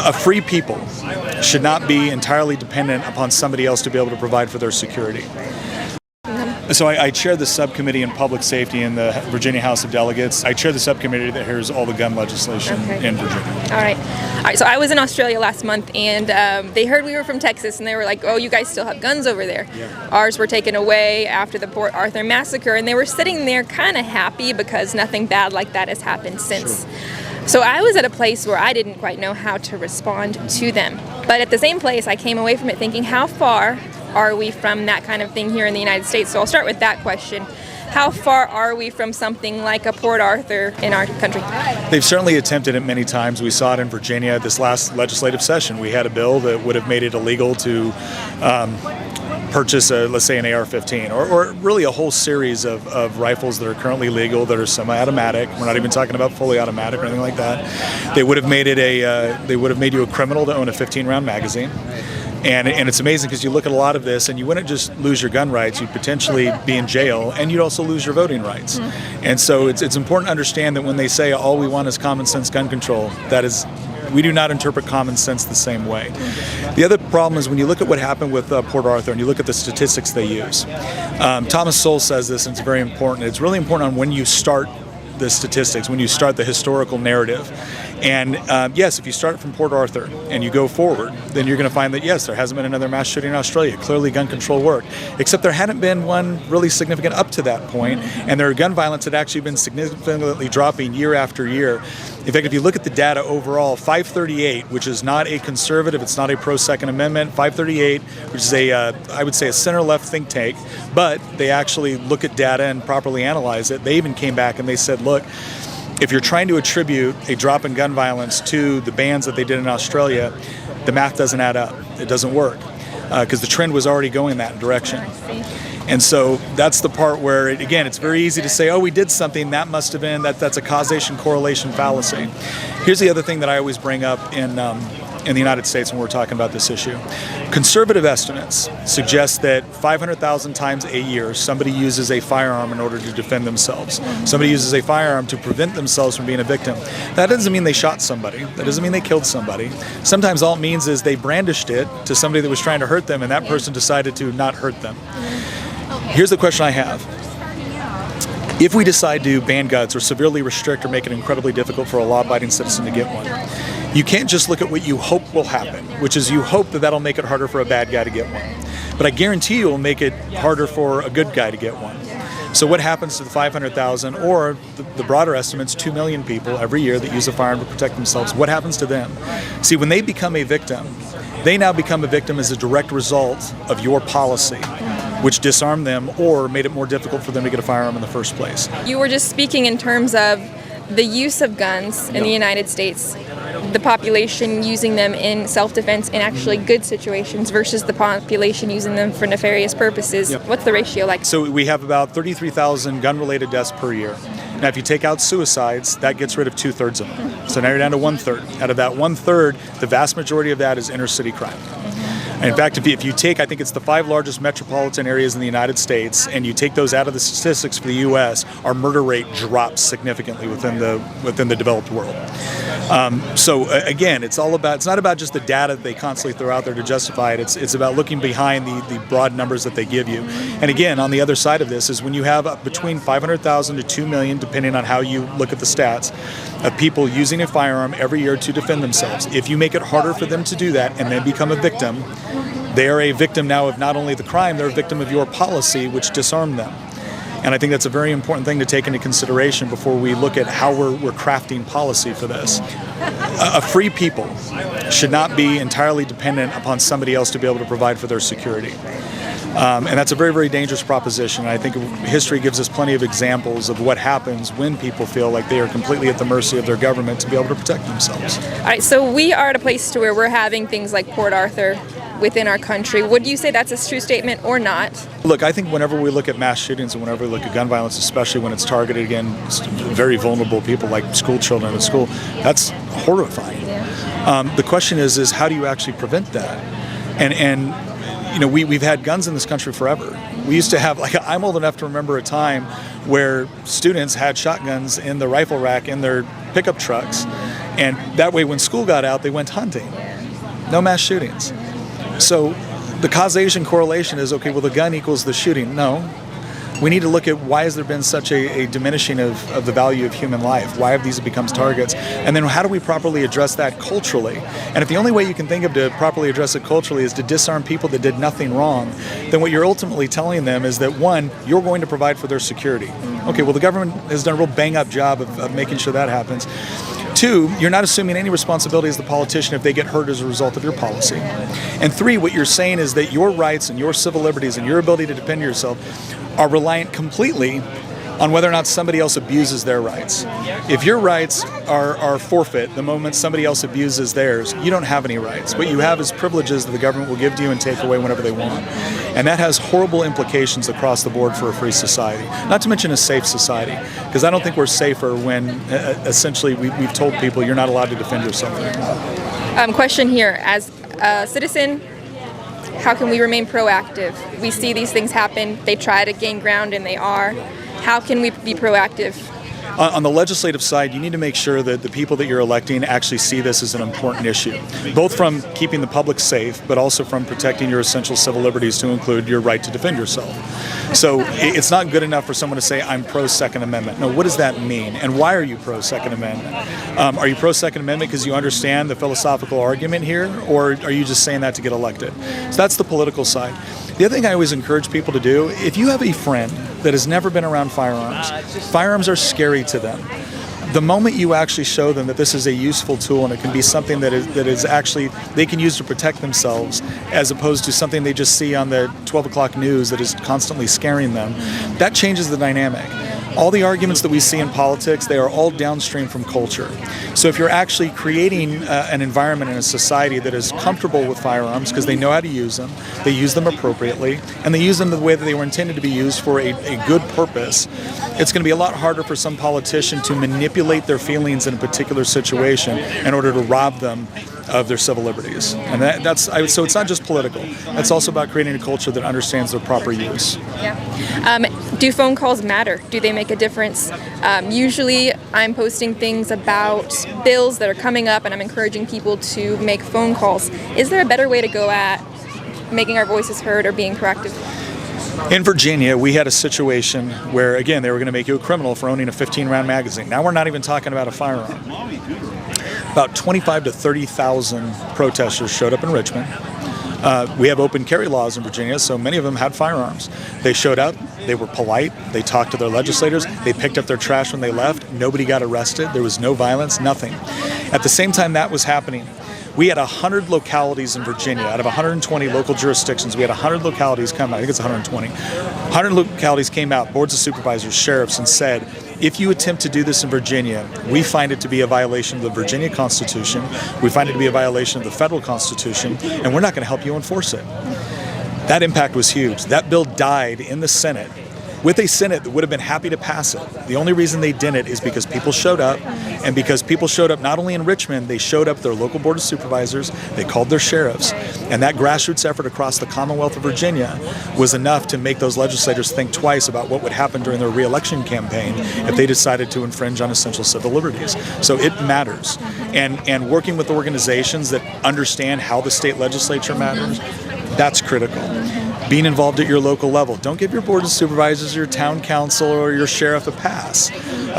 A free people should not be entirely dependent upon somebody else to be able to provide for their security. So I chair the subcommittee in public safety in the Virginia House of Delegates. I chair the subcommittee that hears all the gun legislation in Virginia. All right. So I was in Australia last month, and they heard we were from Texas, and they were like, "Oh, you guys still have guns over there." Yeah. Ours were taken away after the Port Arthur massacre, and they were sitting there kind of happy because nothing bad like that has happened since. Sure. So I was at a place where I didn't quite know how to respond to them. But at the same place, I came away from it thinking, how far are we from that kind of thing here in the United States? So I'll start with that question. How far are we from something like a Port Arthur in our country? They've certainly attempted it many times. We saw it in Virginia this last legislative session. We had a bill that would have made it illegal to purchase, let's say, an AR-15, or really a whole series of rifles that are currently legal that are semi-automatic. We're not even talking about fully automatic or anything like that. They would have made it they would have made you a criminal to own a 15-round magazine. And it's amazing because you look at a lot of this and you wouldn't just lose your gun rights, you'd potentially be in jail, and you'd also lose your voting rights. And so it's important to understand that when they say all we want is common sense gun control, that is, we do not interpret common sense the same way. The other problem is when you look at what happened with Port Arthur and you look at the statistics they use. Thomas Sowell says this, and it's very important. It's really important on when you start the statistics, when you start the historical narrative. And yes, if you start from Port Arthur and you go forward, then you're going to find that yes, there hasn't been another mass shooting in Australia. Clearly gun control worked, except there hadn't been one really significant up to that point, and their gun violence had actually been significantly dropping year after year. In fact, if you look at the data overall, 538, which is not a conservative, it's not a pro-Second Amendment, 538, which is I would say a center-left think tank, but they actually look at data and properly analyze it. They even came back and they said, look, if you're trying to attribute a drop in gun violence to the bans that they did in Australia, the math doesn't add up. It doesn't work because the trend was already going that direction. And so that's the part where, again, it's very easy to say, oh, we did something, that must have been, that's a causation correlation fallacy. Here's the other thing that I always bring up in the United States when we're talking about this issue. Conservative estimates suggest that 500,000 times a year somebody uses a firearm in order to defend themselves. Somebody uses a firearm to prevent themselves from being a victim. That doesn't mean they shot somebody. That doesn't mean they killed somebody. Sometimes all it means is they brandished it to somebody that was trying to hurt them, and that person decided to not hurt them. Here's the question I have. If we decide to ban guns or severely restrict or make it incredibly difficult for a law-abiding citizen to get one, you can't just look at what you hope will happen, which is you hope that that'll make it harder for a bad guy to get one. But I guarantee you it will make it harder for a good guy to get one. So what happens to the 500,000 or the broader estimates, 2 million people every year that use a firearm to protect themselves? What happens to them? See, when they become a victim, they now become a victim as a direct result of your policy, which disarmed them or made it more difficult for them to get a firearm in the first place. You were just speaking in terms of the use of guns in the United States, the population using them in self-defense in actually good situations versus the population using them for nefarious purposes. Yep. What's the ratio like? So we have about 33,000 gun-related deaths per year. Now, if you take out suicides, that gets rid of 2/3 of them. So now you're down to 1/3. Out of that 1/3, the vast majority of that is inner-city crime. In fact, if you take, I think it's the 5 largest metropolitan areas in the United States, and you take those out of the statistics for the U.S., our murder rate drops significantly within the developed world. So again, it's not about just the data that they constantly throw out there to justify it. It's about looking behind the broad numbers that they give you. And again, on the other side of this is when you have between 500,000 to 2 million, depending on how you look at the stats, of people using a firearm every year to defend themselves. If you make it harder for them to do that and then become a victim, they are a victim now of not only the crime, they're a victim of your policy, which disarmed them. And I think that's a very important thing to take into consideration before we look at how we're crafting policy for this. A free people should not be entirely dependent upon somebody else to be able to provide for their security. And that's a very, very dangerous proposition. I think history gives us plenty of examples of what happens when people feel like they are completely at the mercy of their government to be able to protect themselves. All right, so we are at a place to where we're having things like Port Arthur within our country. Would you say that's a true statement or not? Look, I think whenever we look at mass shootings and whenever we look at gun violence, especially when it's targeted against very vulnerable people like school children at school, that's horrifying. Yeah. The question is how do you actually prevent that? And you know, we've had guns in this country forever. We used to have, I'm old enough to remember a time where students had shotguns in the rifle rack in their pickup trucks. And that way, when school got out, they went hunting. No mass shootings. So the causation correlation is, okay, well, the gun equals the shooting. No. We need to look at why has there been such a diminishing of the value of human life? Why have these become targets? And then how do we properly address that culturally? And if the only way you can think of to properly address it culturally is to disarm people that did nothing wrong, then what you're ultimately telling them is that, one, you're going to provide for their security. Okay, well, the government has done a real bang-up job of making sure that happens. Two, you're not assuming any responsibility as the politician if they get hurt as a result of your policy. And three, what you're saying is that your rights and your civil liberties and your ability to defend yourself are reliant completely on whether or not somebody else abuses their rights. If your rights are forfeit the moment somebody else abuses theirs, you don't have any rights. What you have is privileges that the government will give to you and take away whenever they want. And that has horrible implications across the board for a free society, not to mention a safe society, because I don't think we're safer when essentially we've told people you're not allowed to defend yourself. Question here, as a citizen, how can we remain proactive? We see these things happen, they try to gain ground and they are. How can we be proactive? On the legislative side, you need to make sure that the people that you're electing actually see this as an important issue, both from keeping the public safe, but also from protecting your essential civil liberties to include your right to defend yourself. So it's not good enough for someone to say, I'm pro-Second Amendment. No, what does that mean? And why are you pro-Second Amendment? Are you pro-Second Amendment because you understand the philosophical argument here, or are you just saying that to get elected? So that's the political side. The other thing I always encourage people to do, if you have a friend that has never been around firearms, firearms are scary to them. The moment you actually show them that this is a useful tool and it can be something that is actually they can use to protect themselves, as opposed to something they just see on the 12 o'clock news that is constantly scaring them, that changes the dynamic. All the arguments that we see in politics, they are all downstream from culture. So if you're actually creating an environment in a society that is comfortable with firearms because they know how to use them, they use them appropriately, and they use them the way that they were intended to be used for a good purpose, it's going to be a lot harder for some politician to manipulate their feelings in a particular situation in order to rob them of their civil liberties. And so it's not just political. It's also about creating a culture that understands their proper use. Yeah. Do phone calls matter? Do they make a difference? Usually I'm posting things about bills that are coming up and I'm encouraging people to make phone calls. Is there a better way to go at making our voices heard or being proactive? In Virginia, we had a situation where, again, they were going to make you a criminal for owning a 15-round magazine. Now we're not even talking about a firearm. About 25 to 30,000 protesters showed up in Richmond. We have open carry laws in Virginia, so many of them had firearms. They showed up, they were polite, they talked to their legislators, they picked up their trash when they left, nobody got arrested, there was no violence, nothing. At the same time that was happening, we had 100 localities in Virginia. Out of 120 local jurisdictions, we had 100 localities come out. I think it's 120. 100 localities came out, boards of supervisors, sheriffs, and said, if you attempt to do this in Virginia, we find it to be a violation of the Virginia Constitution, we find it to be a violation of the federal Constitution, and we're not going to help you enforce it. That impact was huge. That bill died in the Senate with a Senate that would have been happy to pass it. The only reason they didn't is because people showed up, and because people showed up not only in Richmond, they showed up their local board of supervisors, they called their sheriffs, and that grassroots effort across the Commonwealth of Virginia was enough to make those legislators think twice about what would happen during their re-election campaign if they decided to infringe on essential civil liberties. So it matters. And working with organizations that understand how the state legislature matters, that's critical. Being involved at your local level. Don't give your board of supervisors, your town council, or your sheriff a pass.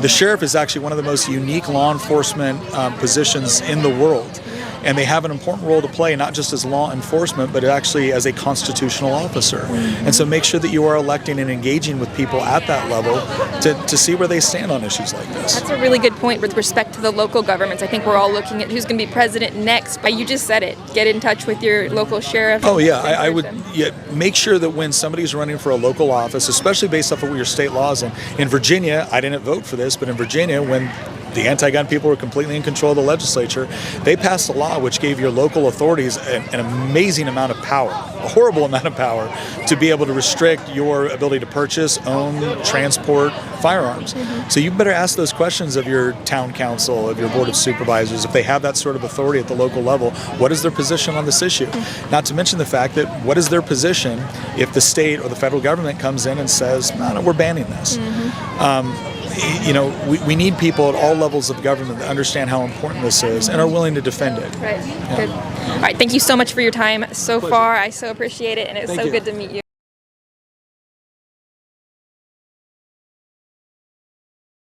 The sheriff is actually one of the most unique law enforcement positions in the world. And they have an important role to play, not just as law enforcement, but actually as a constitutional officer. And so make sure that you are electing and engaging with people at that level to see where they stand on issues like this. That's a really good point with respect to the local governments. I think we're all looking at who's going to be president next. But you just said it. Get in touch with your local sheriff. Oh, yeah. I would make sure that when somebody's running for a local office, especially based off of what your state laws in Virginia, I didn't vote for this, but in Virginia, when the anti-gun people were completely in control of the legislature, they passed a law which gave your local authorities an amazing amount of power, a horrible amount of power, to be able to restrict your ability to purchase, own, transport firearms. So you better ask those questions of your town council, of your board of supervisors, if they have that sort of authority at the local level. What is their position on this issue? Not to mention the fact that what is their position if the state or the federal government comes in and says, no, we're banning this. we need people at all levels of government that understand how important this is and are willing to defend it. Right. Good. All right. Thank you so much for your time so far. I so appreciate it, and it's so good to meet you.